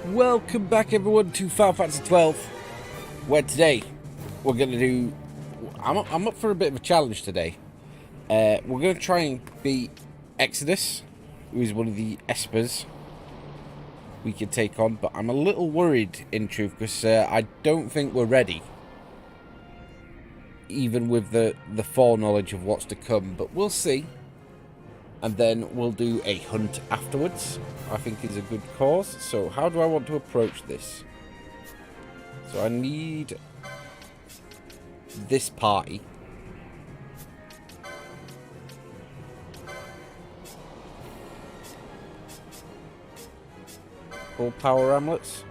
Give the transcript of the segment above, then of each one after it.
Welcome back everyone to Final Fantasy XII, where today we're going to do... I'm up for a bit of a challenge today. We're going to try and beat XII, who is one of the Espers we can take on, but I'm a little worried in truth, because I don't think we're ready. Even with the foreknowledge of what's to come, but we'll see. And then we'll do a hunt afterwards, I think is a good cause. So how do I want to approach this? So I need this party. All power amulets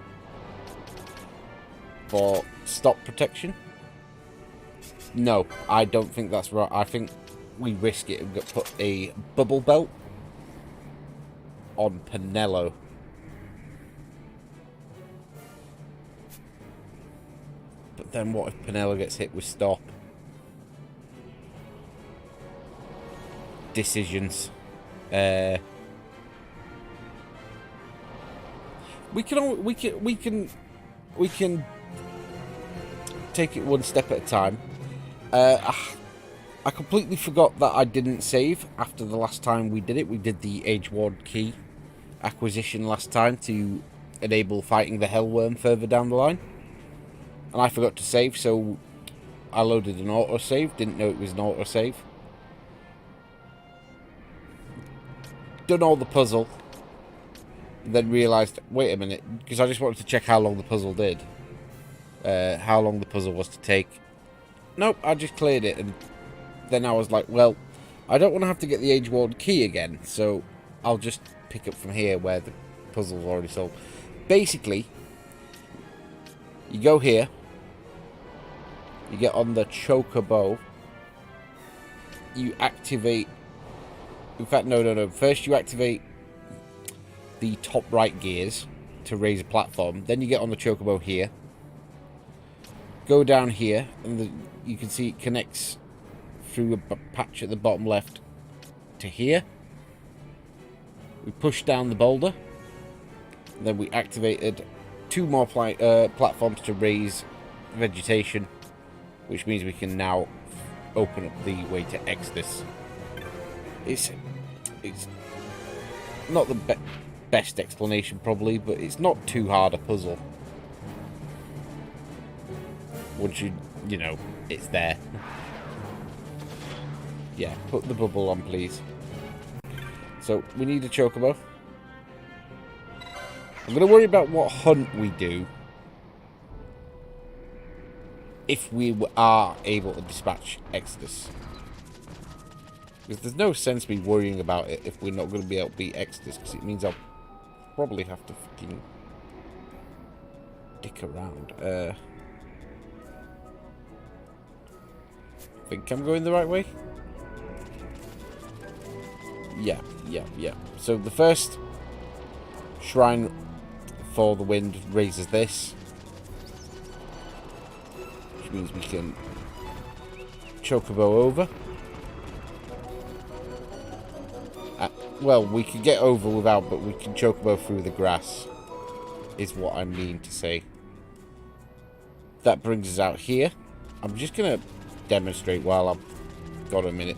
for stop protection. No, I don't think that's right. I think we risk it and put a bubble belt on Penelo. But then what if Penelo gets hit with stop? Decisions. We can take it one step at a time. I completely forgot that I didn't save after the last time we did it. We did the Age-Ward key acquisition last time to enable fighting the Hellworm further down the line. And I forgot to save, so I loaded an autosave. Didn't know it was an autosave. Done all the puzzle. Then realised, wait a minute, because I just wanted to check how long the puzzle did. How long the puzzle was to take. Nope, I just cleared it, and then I was like, well, I don't want to have to get the Age-Ward key again, so I'll just pick up from here where the puzzle's already solved. Basically, you go here, you get on the chocobo, you activate, in fact, no, first you activate the top right gears to raise a platform, then you get on the chocobo here, go down here, and you can see it connects through a patch at the bottom left to here. We push down the boulder, and then we activated two more platforms to raise vegetation, which means we can now open up the way to XII. It's not the best explanation probably, but it's not too hard a puzzle once you know it's there. Yeah, put the bubble on, please. So, we need a chocobo. I'm going to worry about what hunt we do if we are able to dispatch XII. Because there's no sense me worrying about it if we're not going to be able to beat XII, because it means I'll probably have to fucking dick around. Think I'm going the right way? Yeah. So the first shrine for the wind raises this, which means we can chocobo over. Well, we can get over without, but we can chocobo through the grass, is what I mean to say. That brings us out here. I'm just going to demonstrate while I've got a minute.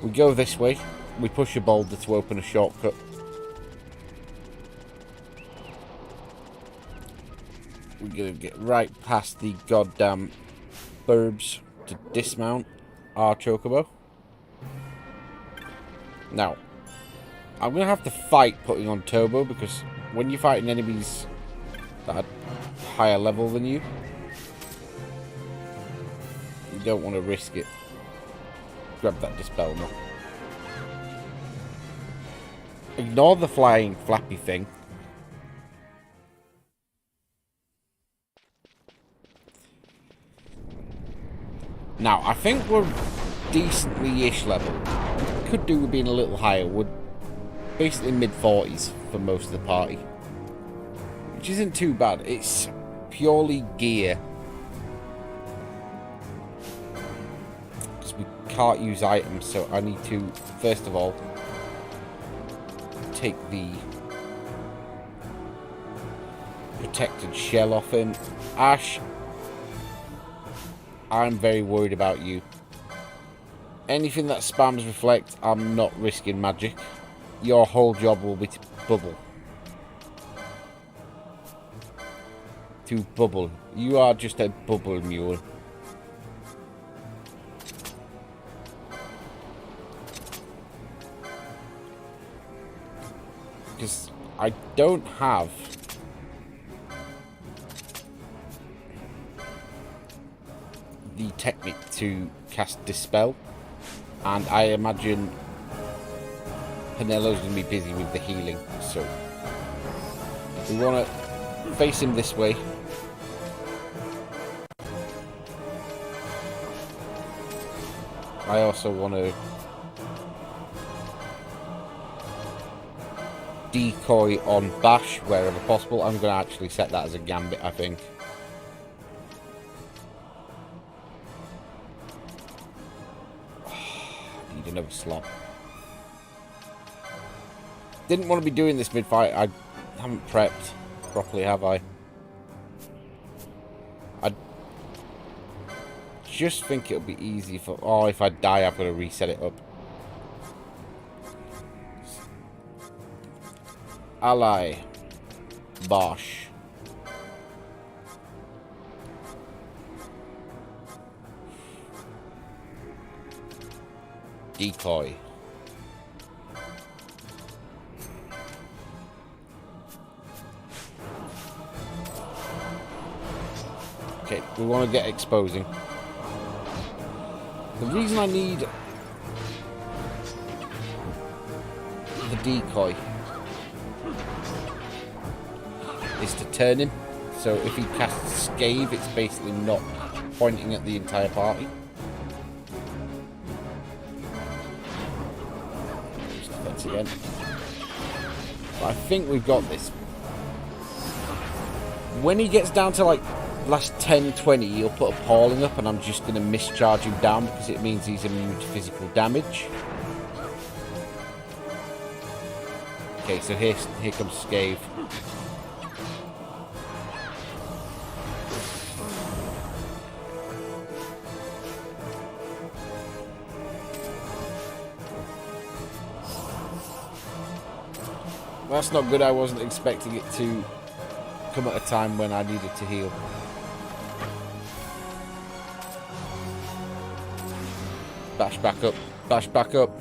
We go this way. We push a boulder to open a shortcut. We're going to get right past the goddamn burbs to dismount our chocobo. Now, I'm going to have to fight putting on turbo, because when you're fighting enemies that are higher level than you don't want to risk it. Grab that dispel now. Ignore the flying flappy thing. Now, I think we're decently-ish level. Could do with being a little higher. We're basically mid-40s for most of the party, which isn't too bad. It's purely gear. Because we can't use items, so I need to, first of all, take the protected shell off him. Ash, I'm very worried about you. Anything that spams reflect, I'm not risking magic. Your whole job will be to bubble. To bubble. You are just a bubble mule. Because I don't have the technique to cast Dispel, and I imagine Penelo's going to be busy with the healing, so we want to face him this way. I also want to decoy on Bash wherever possible. I'm going to actually set that as a gambit, I think. Need another slot. Didn't want to be doing this mid-fight. I haven't prepped properly, have I? I just think it'll be easy for... Oh, if I die, I've got to reset it up. Ally. Bosh. Decoy. Okay, we want to get exposing. The reason I need the decoy is to turn him. So if he casts Scathe, it's basically not pointing at the entire party. Just defense again. But I think we've got this. When he gets down to like last 10-20, he'll put Appalling up, and I'm just going to mischarge him down because it means he's immune to physical damage. Okay, so here comes Scathe. That's not good. I wasn't expecting it to come at a time when I needed to heal. Bash back up. Bash back up.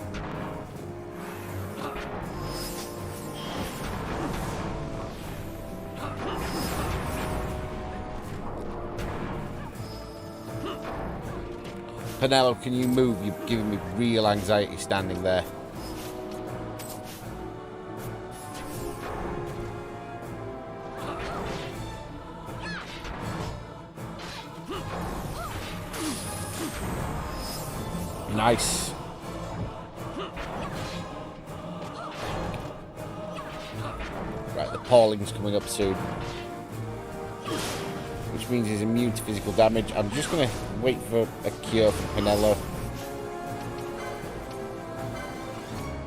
Penelope, can you move? You're giving me real anxiety standing there. Nice. Right, the Pauling's coming up soon. Which means he's immune to physical damage. I'm just going to wait for a cure from Penelo.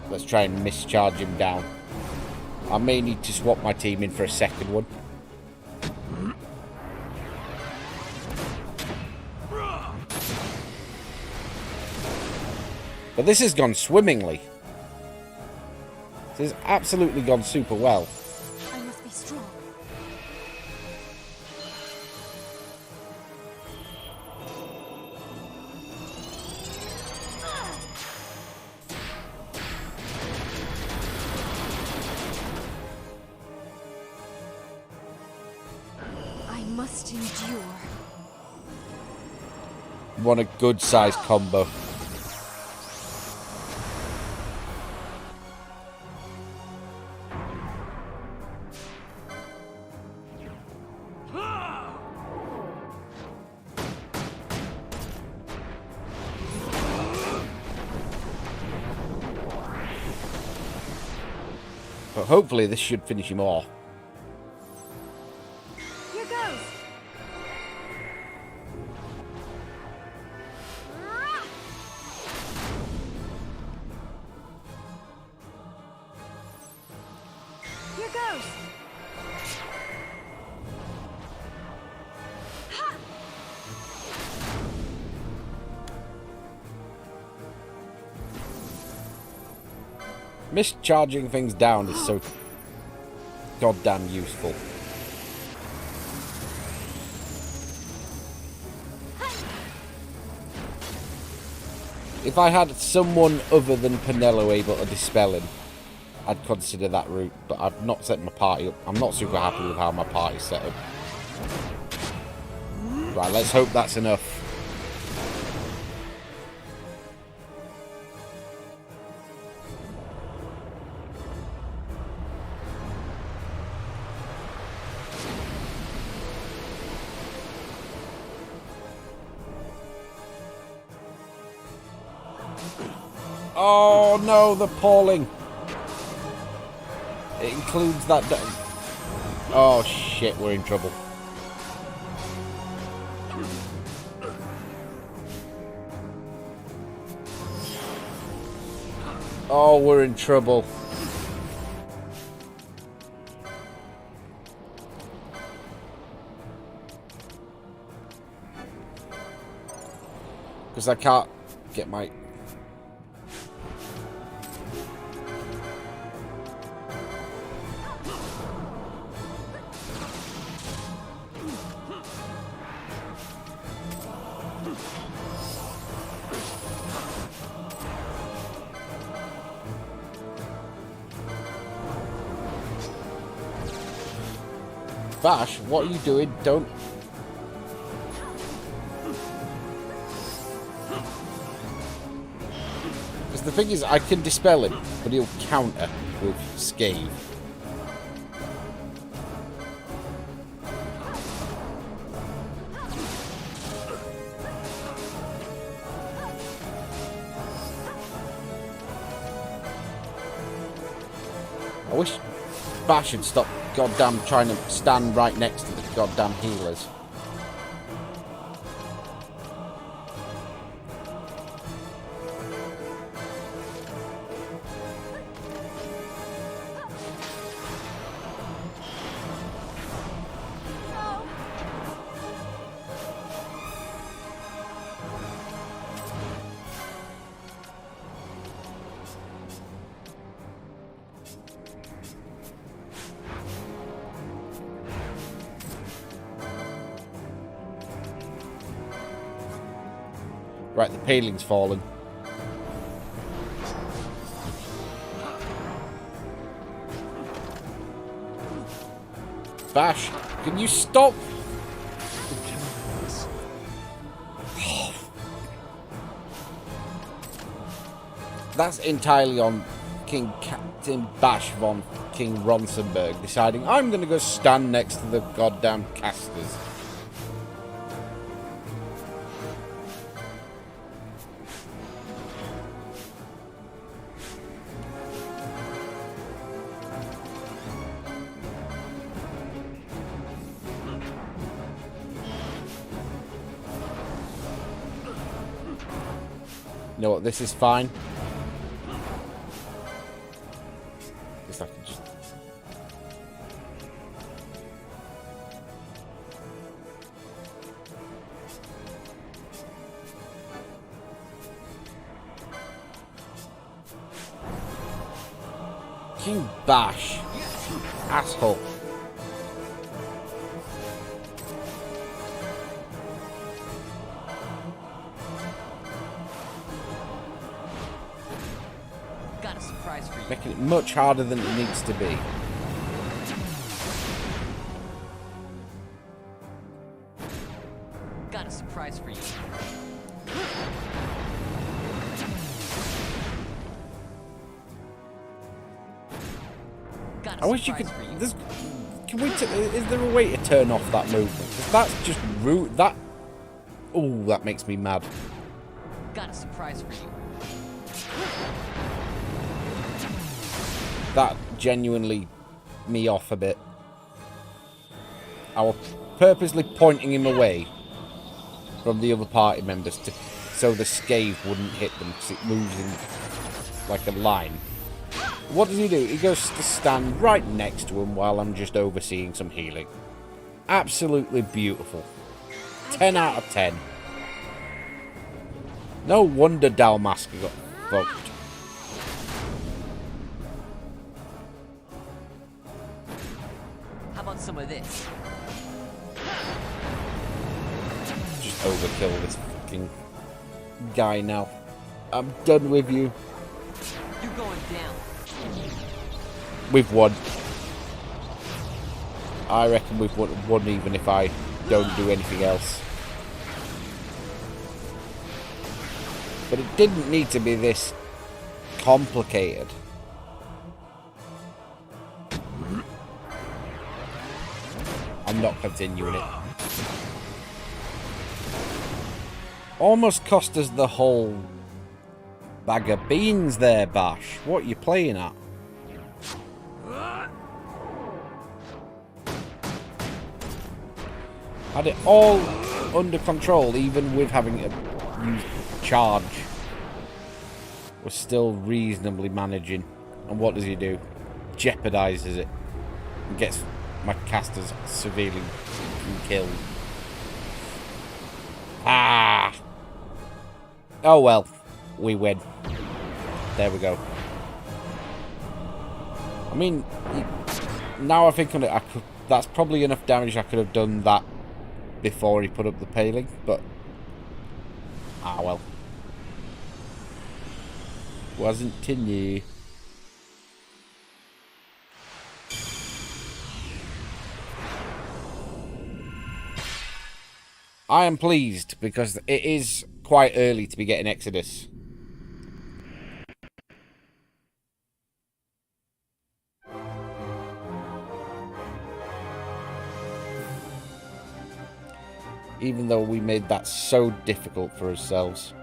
Let's try and mischarge him down. I may need to swap my team in for a second one. But this has gone swimmingly. This has absolutely gone super well. I must be strong. I must endure. What a good sized combo. But hopefully this should finish him off. Here goes. Here goes. Mischarging things down is so goddamn useful. If I had someone other than Penelo able to dispel him, I'd consider that route, but I've not set my party up. I'm not super happy with how my party's set up. Right, let's hope that's enough. Oh no, the palling. It includes that. Oh shit, we're in trouble. Oh, we're in trouble. Because I can't get my... Bash, what are you doing? Don't... Because the thing is, I can dispel him, but he'll counter with Scathe. I wish Bash would stop goddamn trying to stand right next to the goddamn healers. Right, the paling's fallen. Bash, can you stop? That's entirely on King Captain Bash von King Ronsenberg deciding I'm going to go stand next to the goddamn casters. You know what, this is fine. Guess I can just... King Bash. Asshole. Making it much harder than it needs to be. Got a surprise for you. I wish you could... Can we... Is there a way to turn off that movement? 'Cause that's just rude. That... Oh, that makes me mad. Got a surprise for you. That genuinely me off a bit. I was purposely pointing him away from the other party members so the Scathe wouldn't hit them because it moves in like a line. What does he do? He goes to stand right next to him while I'm just overseeing some healing. Absolutely beautiful. 10 out of 10. No wonder Dalmaska got fucked. about some of this? Just overkill this fucking guy now. I'm done with you. You're going down. We've won. I reckon we've won even if I don't do anything else. But it didn't need to be this complicated. I'm not continuing it. Almost cost us the whole bag of beans there, Bash. What are you playing at? Had it all under control, even with having to use charge. We're still reasonably managing. And what does he do? Jeopardizes it. And gets my casters severely killed. Ah! Oh well. We win. There we go. I mean, now I think on it, that's probably enough damage. I could have done that before he put up the paling, but ah well. Wasn't to you. I am pleased because it is quite early to be getting Exodus. Even though we made that so difficult for ourselves.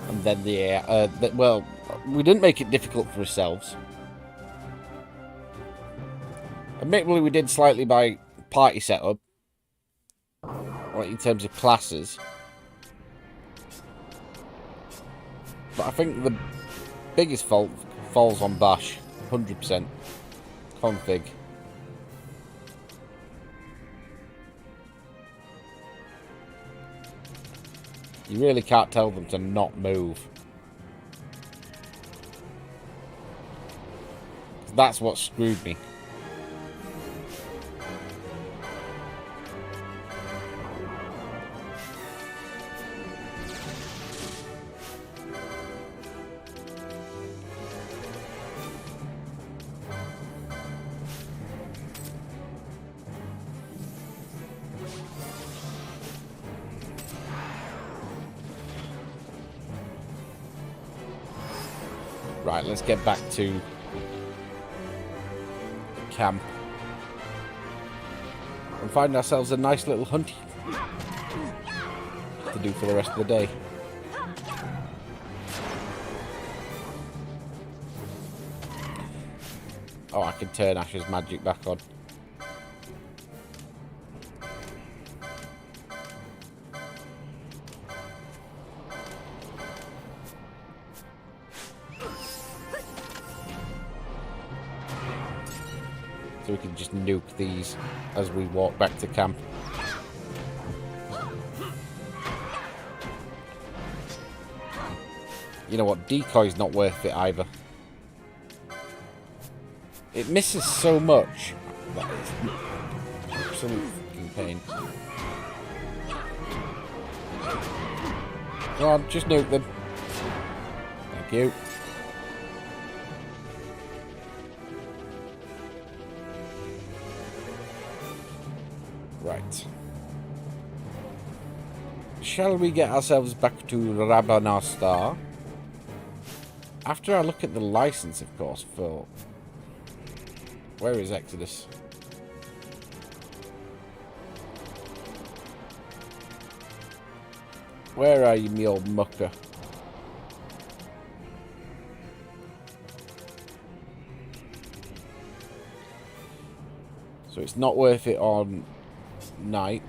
And then well, we didn't make it difficult for ourselves. Admittedly, we did slightly by party setup, like in terms of classes. But I think the biggest fault falls on Bash, 100%. Config. You really can't tell them to not move. That's what screwed me. Right, let's get back to the camp and find ourselves a nice little hunting to do for the rest of the day. Oh, I can turn Ash's magic back on. So we can just nuke these as we walk back to camp. You know what? Decoy's not worth it either. It misses so much. That is absolute fucking pain. Come on, just nuke them. Thank you. Right. Shall we get ourselves back to Rabanastar? After I look at the license, of course, for... Where is Exodus? Where are you, me old mucker? So it's not worth it on night.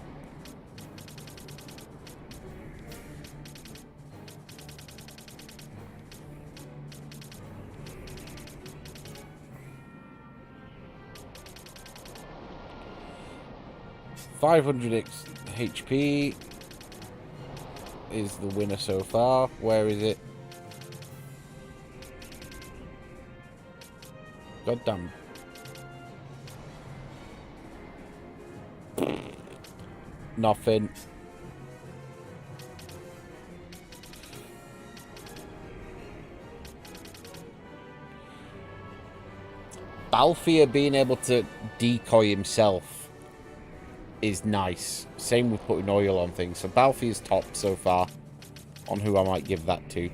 $500 HP. is the winner so far. Where is it? God damn. Nothing. Balthier being able to decoy himself is nice. Same with putting oil on things. So Balthier's top so far on who I might give that to.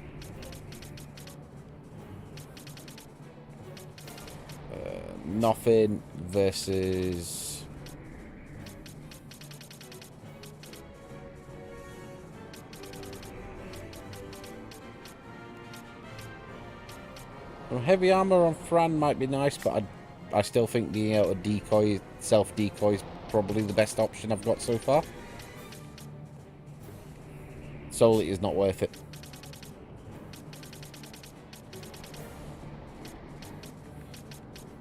Nothing versus... Well, heavy armor on Fran might be nice, but I still think being able to decoy, self-decoy is probably the best option I've got so far. Solely is not worth it.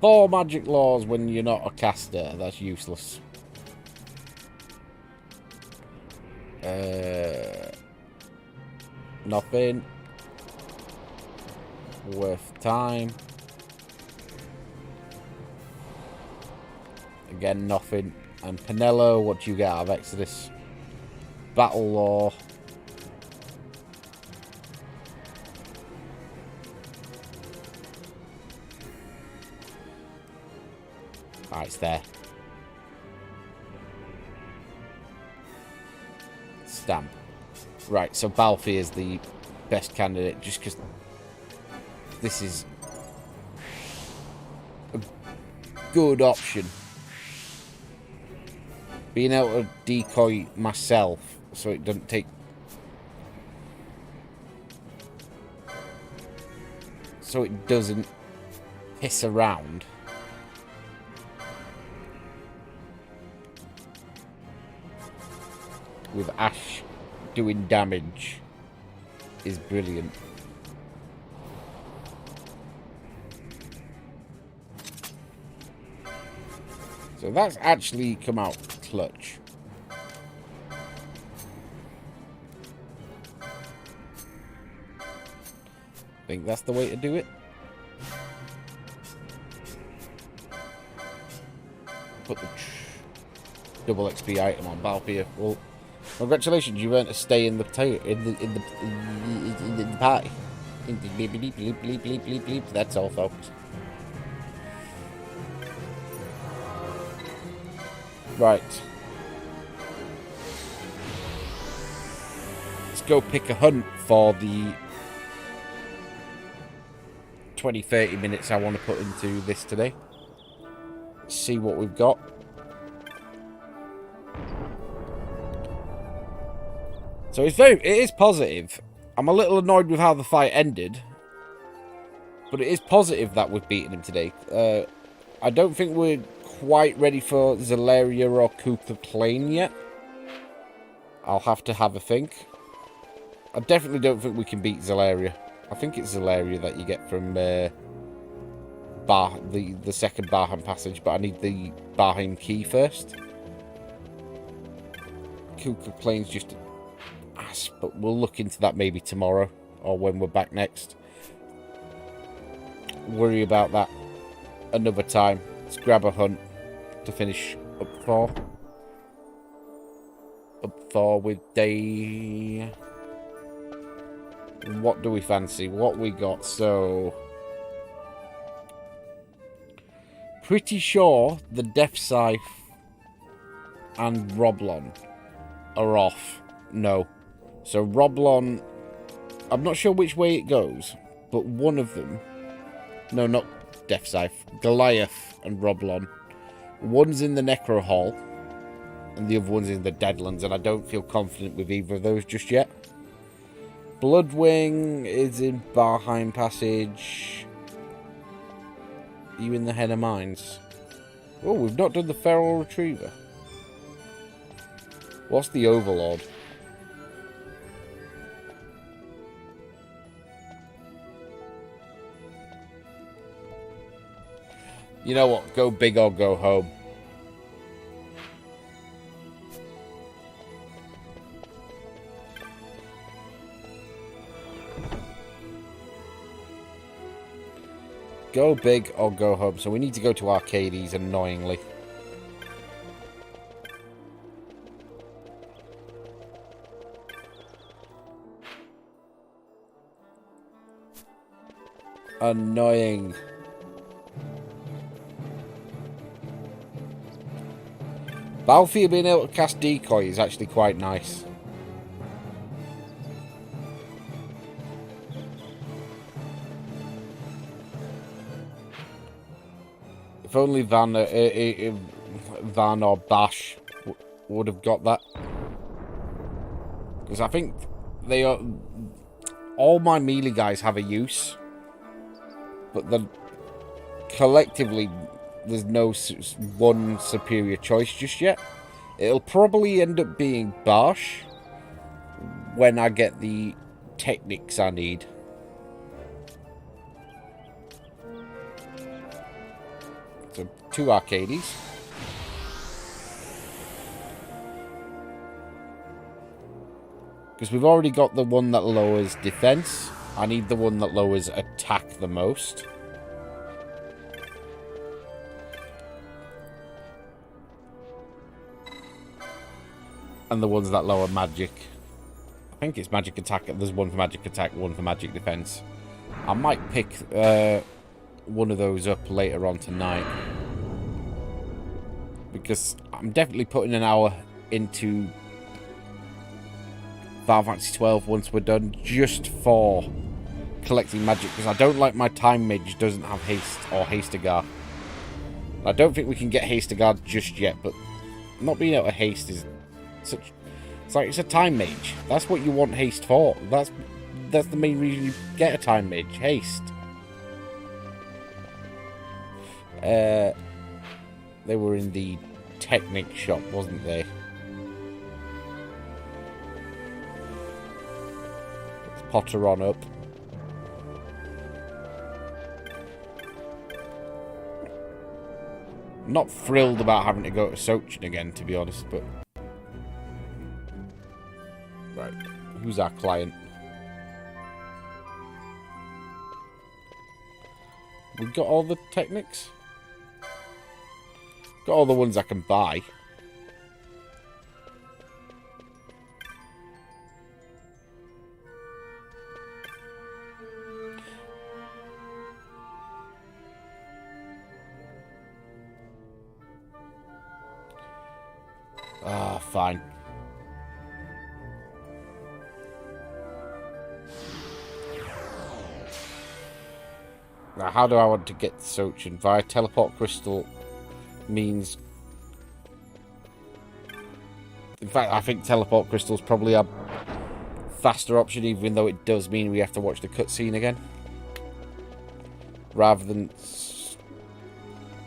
Four magic laws when you're not a caster. That's useless. Nothing. Worth time. Again, nothing. And Penello, what do you get out of Exodus? Battle Law. Ah, it's there. Stamp. Right, so Balfi is the best candidate just because this is a good option. Being able to decoy myself so it doesn't take... So it doesn't piss around. With Ash doing damage is brilliant. So that's actually come out clutch. I think that's the way to do it. Put the double XP item on Balpier. Well, congratulations, you've earned a stay in the party. That's all, folks. Right. Let's go pick a hunt for the 20-30 minutes I want to put into this today. See what we've got. So it is positive. I'm a little annoyed with how the fight ended, but it is positive that we've beaten him today. I don't think we're quite ready for Zelaria or Cooper Plain yet. I'll have to have a think. I definitely don't think we can beat Zelaria. I think it's Zelaria that you get from the second Barham passage, but I need the Barham key first. Cooper Plain's just an ass, but we'll look into that maybe tomorrow or when we're back next. Worry about that another time. Let's grab a hunt to finish up for. Up for with day. What do we fancy? What we got? So pretty sure the Death Scythe and Roblon are off. No. So Roblon, I'm not sure which way it goes, but one of them, no, not Death Scythe, Goliath and Roblon, one's in the Necro Hall and the other one's in the Deadlands, and I don't feel confident with either of those just yet. Bloodwing is in Barheim Passage. Are you in the Head of Mines? Oh, we've not done the Feral Retriever. What's the Overlord? You know what? Go big or go home. Go big or go home. So we need to go to Arcades, annoyingly. Annoying. Battlefield being able to cast decoy is actually quite nice. If only Van or Bash would have got that. Because I think they are... All my melee guys have a use. But then collectively, there's no one superior choice just yet. It'll probably end up being Bash when I get the techniques I need. So, 2 Arcades. Because we've already got the one that lowers defense. I need the one that lowers attack the most. And the ones that lower magic. I think it's magic attack. There's one for magic attack, one for magic defense. I might pick one of those up later on tonight. Because I'm definitely putting an hour into Final Fantasy 12 once we're done, just for collecting magic, because I don't like my time mage doesn't have haste or hasteguard. I don't think we can get hasteguard just yet, but not being able to haste is such... It's a time mage. That's what you want haste for. That's the main reason you get a time mage. Haste. They were in the Technic shop, wasn't they? Let's potter on up. Not thrilled about having to go to Sochin again, to be honest, but... Right, who's our client? We got all the Technics? Got all the ones I can buy. Ah, fine. Now, how do I want to get to Sochin? Via teleport crystal means... In fact, I think teleport crystal's probably a faster option, even though it does mean we have to watch the cutscene again. Rather than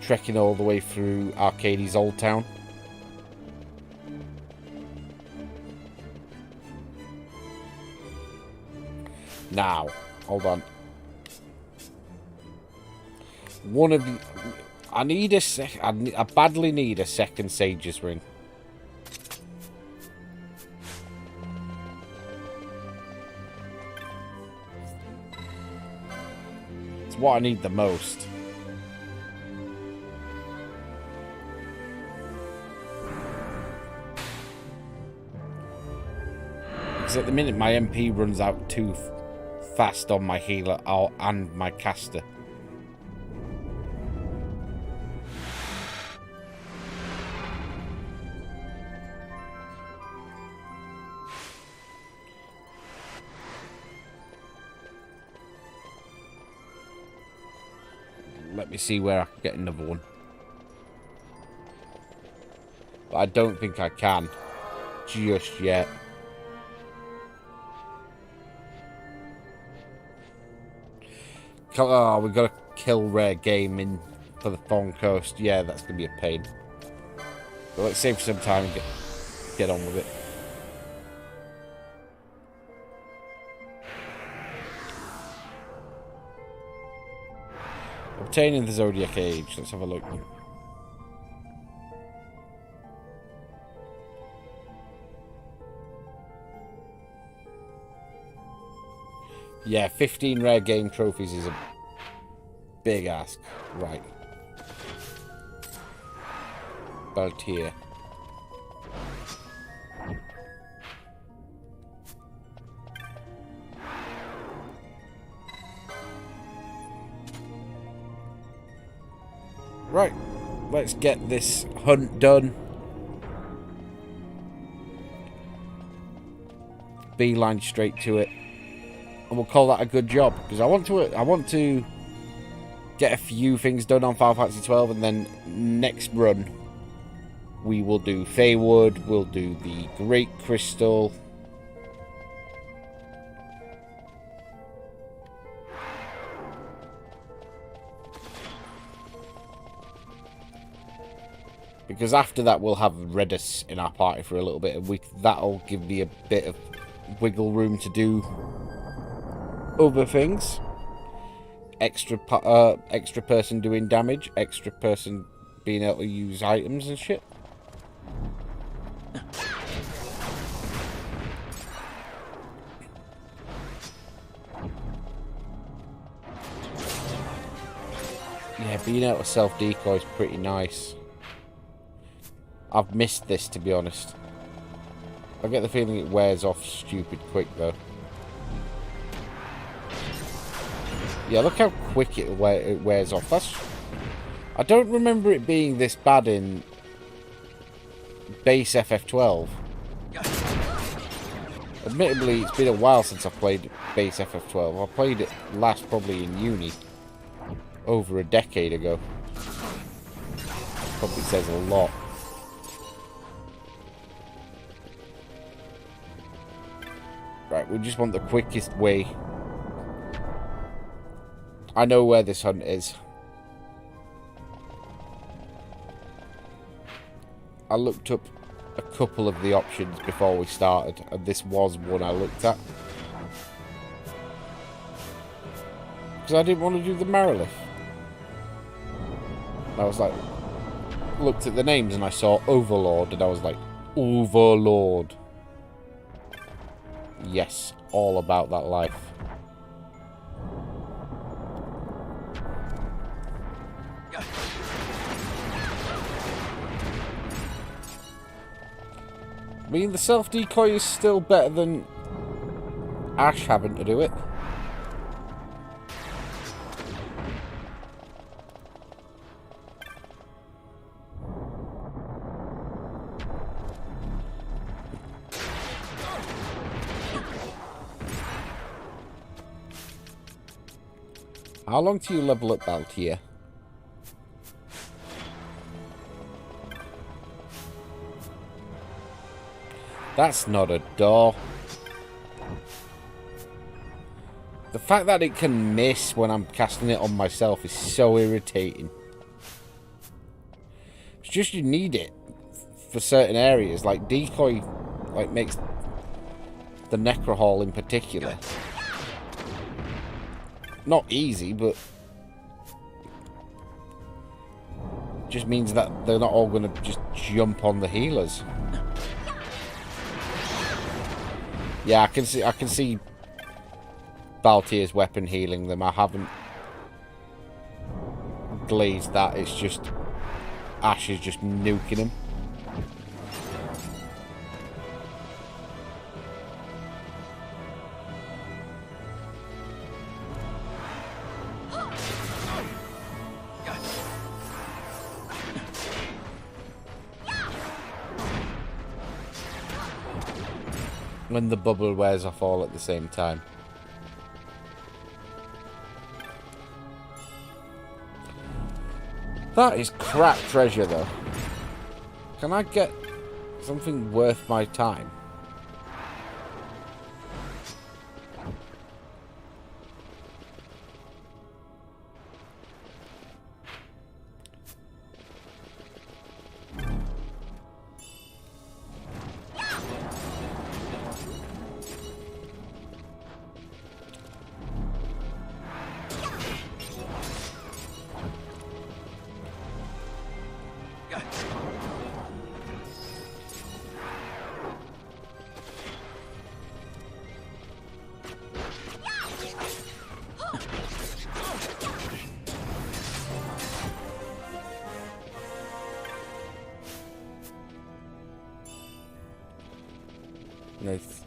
trekking all the way through Arcades Old Town. Now, hold on. One of the... I need a I badly need a second Sage's Ring. It's what I need the most. Because at the minute my MP runs out too fast on my healer and my caster. Let me see where I can get another one. But I don't think I can just yet. Oh, we've got to kill rare game in for the Thorn Coast. Yeah, that's going to be a pain. But let's save some time and get on with it. Obtaining the Zodiac Age. Let's have a look. Yeah, 15 rare game trophies is a big ask. Right. About here. Right. Let's get this hunt done. Beeline straight to it. And we'll call that a good job. Because I want to get a few things done on Final Fantasy 12, and then next run we will do Feywood, we'll do the Great Crystal. Because after that we'll have Redis in our party for a little bit, and that'll give me a bit of wiggle room to do other things. Extra person doing damage, extra person being able to use items and shit. Yeah, being able to self-decoy is pretty nice. I've missed this, to be honest. I get the feeling it wears off stupid quick, though. Yeah, look how quick it wears off. I don't remember it being this bad in base FF12. Admittedly, it's been a while since I played base FF12. I played it last probably in uni. Over a decade ago. Probably says a lot. Right, we just want the quickest way. I know where this hunt is. I looked up a couple of the options before we started, and this was one I looked at. Because I didn't want to do the Marilith. I was like, looked at the names and I saw Overlord, and I was like, Overlord. Yes, all about that life. I mean, the self-decoy is still better than Ash having to do it. How long do you level up Baltier? That's not a door. The fact that it can miss when I'm casting it on myself is so irritating. It's just you need it for certain areas. Like decoy, like makes the Necrohall in particular not easy, but just means that they're not all going to just jump on the healers. Yeah, I can see Baltier's weapon healing them. I haven't glazed that. It's just Ash is just nuking them. When the bubble wears off all at the same time. That is crap treasure, though. Can I get something worth my time? You know, it's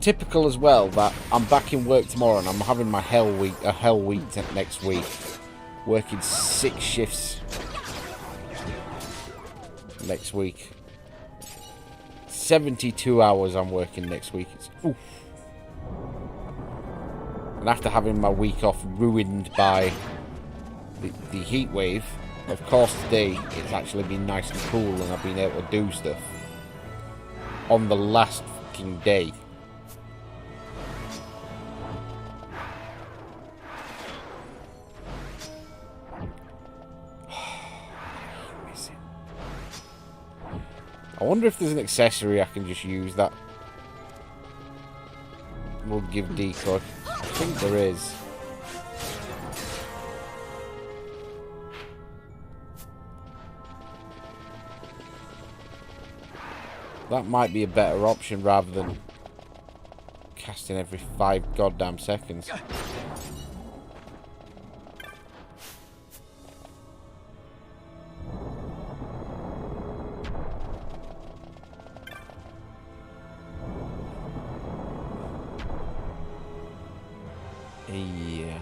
typical as well that I'm back in work tomorrow and I'm having my hell week next week, working 6 shifts next week. 72 hours I'm working next week. It's oof. And after having my week off ruined by the heat wave, of course today it's actually been nice and cool and I've been able to do stuff on the last fucking day. I wonder if there's an accessory I can just use that will give decoy. I think there is. That might be a better option rather than casting every 5 goddamn seconds. Yeah.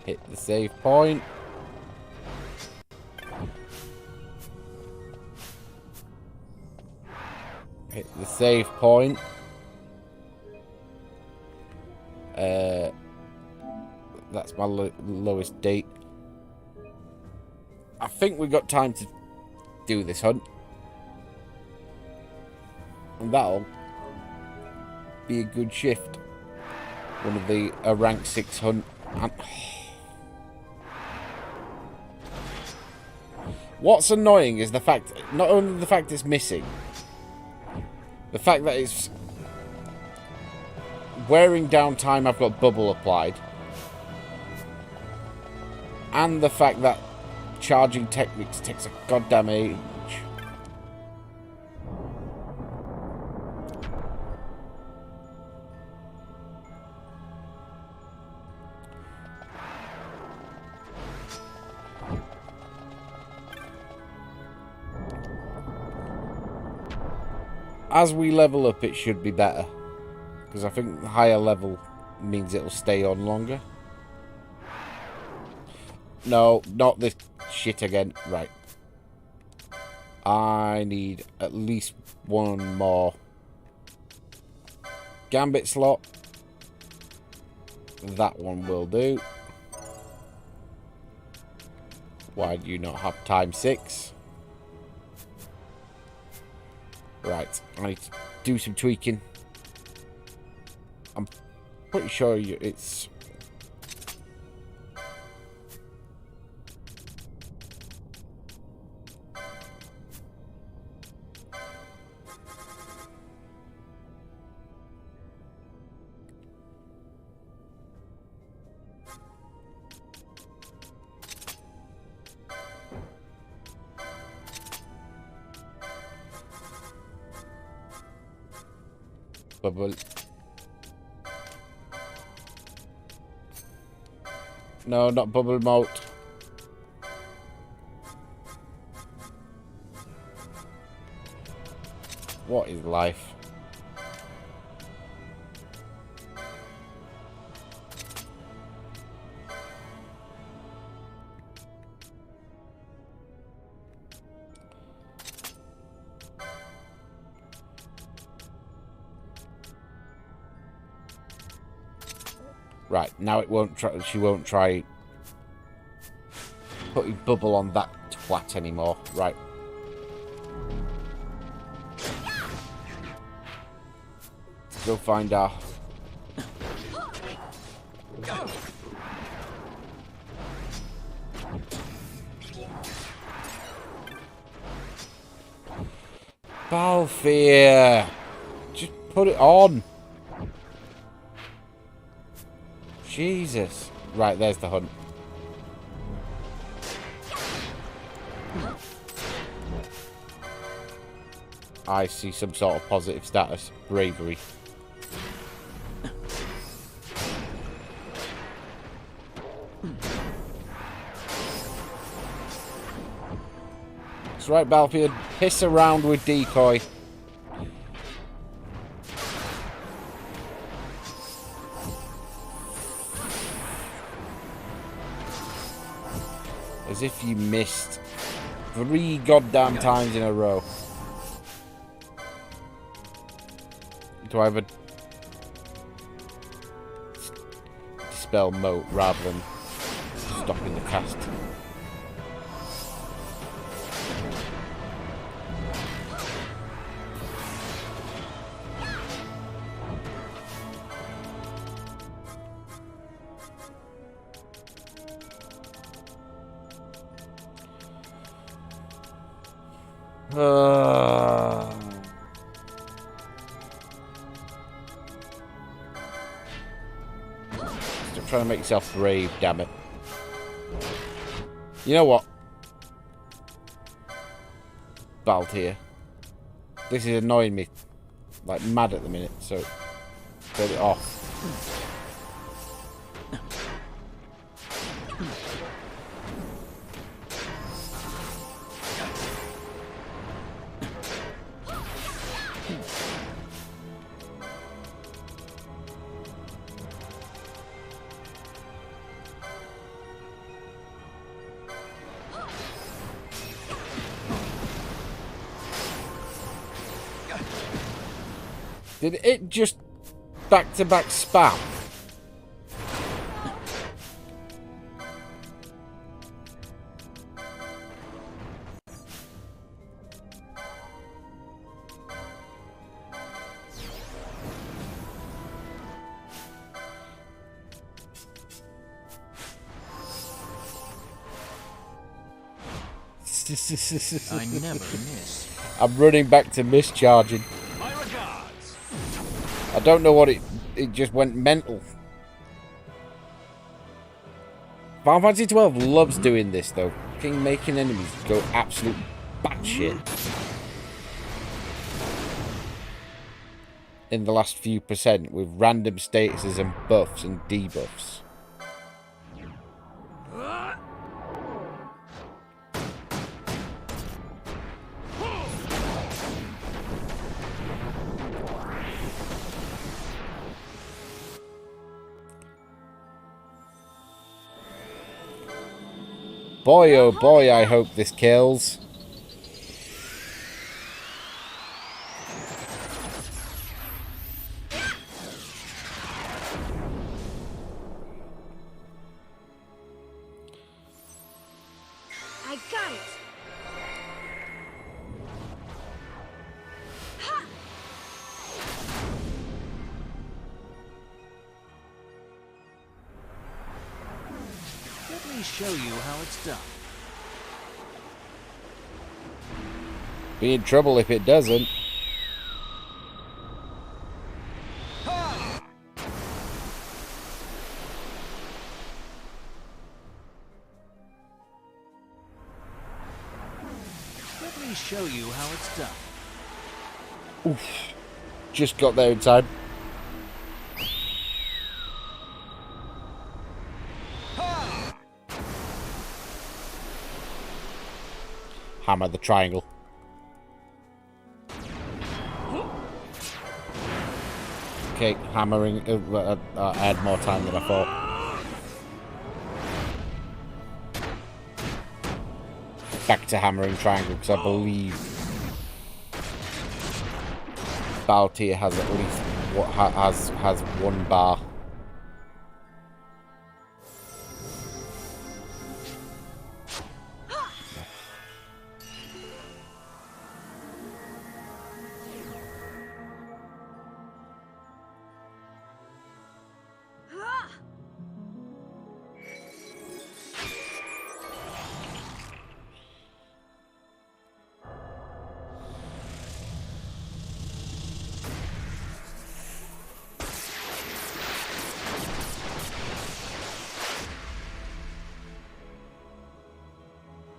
Hit the save point. Hit the save point. That's my lowest date. I think we've got time to do this hunt. And that'll be a good shift. One of the rank 6 hunt. And what's annoying is the fact, not only the fact it's missing, the fact that it's wearing down time I've got bubble applied, and the fact that charging techniques takes a goddamn age. As we level up, it should be better. Because I think the higher level means it'll stay on longer. No, not this shit again. Right. I need at least 1 more Gambit slot. That one will do. Why do you not have time 6? Right, I need to do some tweaking. I'm pretty sure it's... Bubble. No, not bubble malt. What is life? Right, now it won't try, she won't try putting bubble on that twat anymore. Right. Let's go find our... Balfir! Just put it on! Jesus. Right, there's the hunt. I see some sort of positive status. Bravery. That's right, Battlefield. Piss around with decoy. As if you missed 3 goddamn times in a row. Do I have a dispel moat rather than stopping the cast? Stop trying to make yourself brave, damn it. You know what? Baltier. This is annoying me like mad at the minute, so turn it off. Did it just back-to-back spam? I never miss. I'm running back to mischarging. My regards. I don't know what it just went mental. Final Fantasy 12 loves doing this though. Fucking making enemies go absolute batshit. In the last few percent with random statuses and buffs and debuffs. Boy, oh boy, I hope this kills. I got it. Ha! Let me show you how it's done. Be in trouble if it doesn't. Let me show you how it's done. Oof. Just got there in time. Hammer the triangle. Okay, hammering. I had more time than I thought. Back to hammering triangle because I believe Baltier has at least has 1 bar.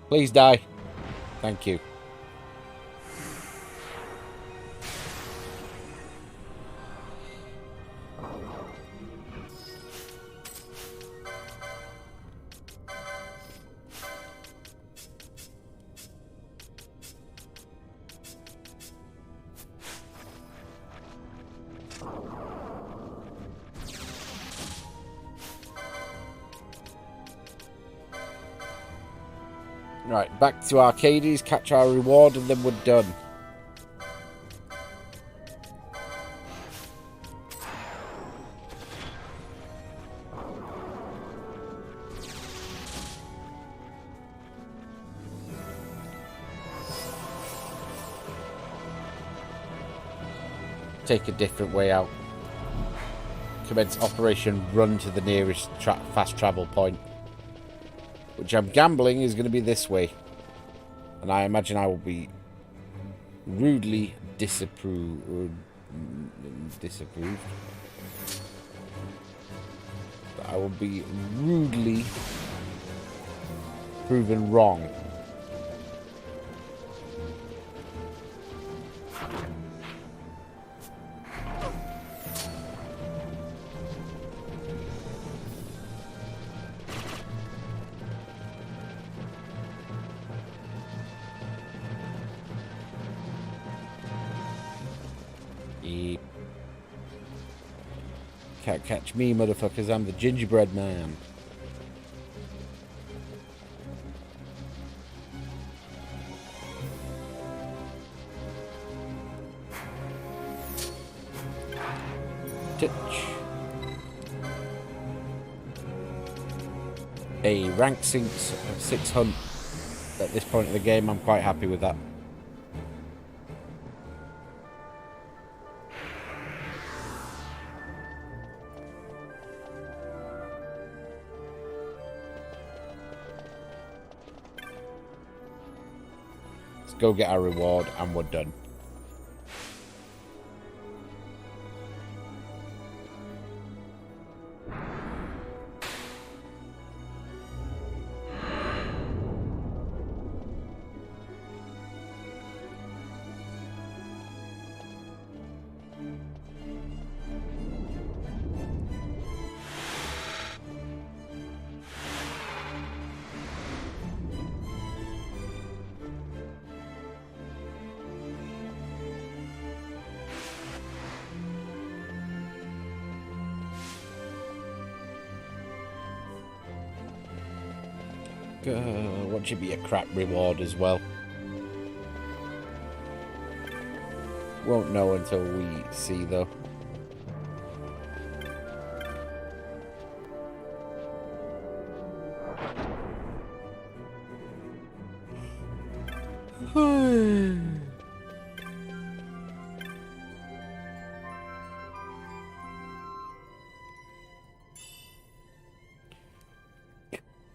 Please die. Thank you. Right, back to Arcades, catch our reward, and then we're done. Take a different way out. Commence operation run to the nearest fast travel point. Which I'm gambling is going to be this way. And I imagine I will be rudely disapproved. I will be rudely proven wrong. Can't catch me, motherfuckers. I'm the gingerbread man. Touch. A rank 6 hunt at this point of the game. I'm quite happy with that. Go get our reward and we're done. What should be a crap reward as well? Won't know until we see though.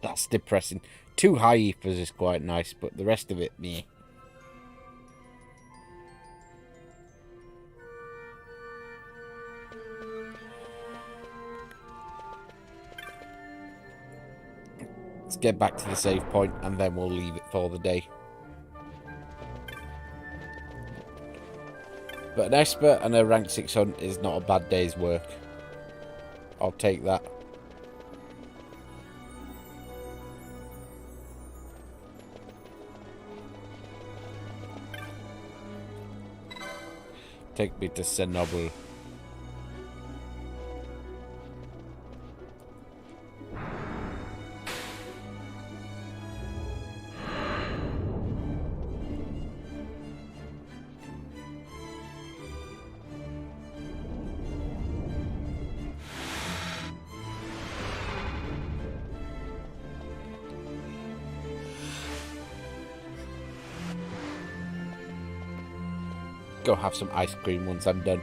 That's depressing. 2 high ethers is quite nice, but the rest of it, meh. Let's get back to the save point and then we'll leave it for the day. But an Esper and a rank 6 hunt is not a bad day's work. I'll take that. Take me to Chernobyl. Go have some ice cream once I'm done.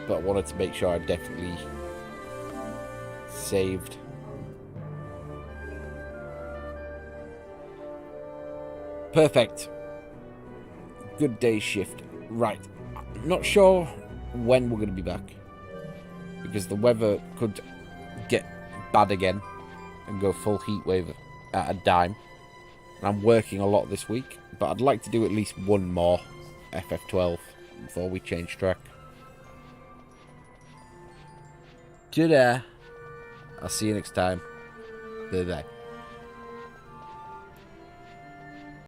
But I wanted to make sure I definitely saved. Perfect. Good day shift. Right. Not sure when we're going to be back. Because the weather could get bad again and go full heat wave at a dime. I'm working a lot this week, but I'd like to do at least one more FF12 before we change track. Ta-da! I'll see you next time. Bye-bye.